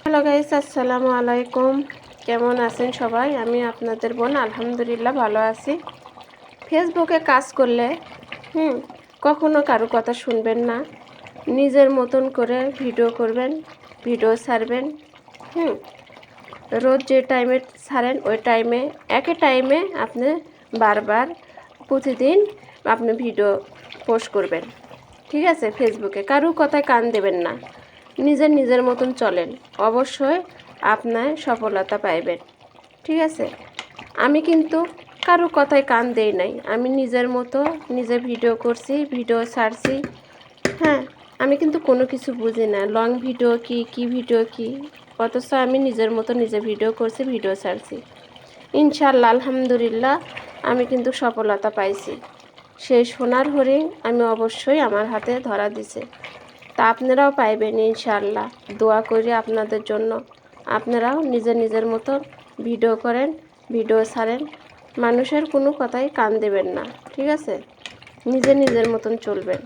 Hello guys, আসসালামু আলাইকুম। কেমন আছেন সবাই? আমি আপনাদের বোন আলহামদুলিল্লাহ ভালো আছি। ফেসবুকে কাজ করলে কখনো কারো কথা শুনবেন না। নিজের মতন করে ভিডিও করবেন, ভিডিও ছাড়বেন। রোজ যে টাইমে ছাড়েন ওই টাইমে একই টাইমে আপনি বারবার প্রতিদিন আপনি ভিডিও পোস্ট করবেন। ঠিক আছে? ফেসবুকে কারো কথায় কান দেবেন না। নিজের মতন চলেন, অবশ্যই আপনার সফলতা পাইবেন। ঠিক আছে? আমি কিন্তু কারো কথায় কান দেই নাই। আমি নিজের মতো নিজে ভিডিও করছি, ভিডিও ছাড়ছি। আমি কিন্তু কোনো কিছু বুঝি না, লং ভিডিও কি ভিডিও কি, অথচ আমি নিজের মতো নিজে ভিডিও করছি, ভিডিও ছাড়ছি। ইনশাআল্লাহ আলহামদুলিল্লাহ আমি কিন্তু সফলতা পাইছি। সেই সোনার হরিণ আমি অবশ্যই আমার হাতে ধরা দিছে। তা আপনারাও পাইবেন ইনশাআল্লাহ। দোয়া করি আপনাদের জন্য। আপনারাও নিজের মতো ভিডিও করেন, ভিডিও ছাড়েন। মানুষের কোনো কথায় কান দেবেন না। ঠিক আছে? নিজের মতন চলবেন।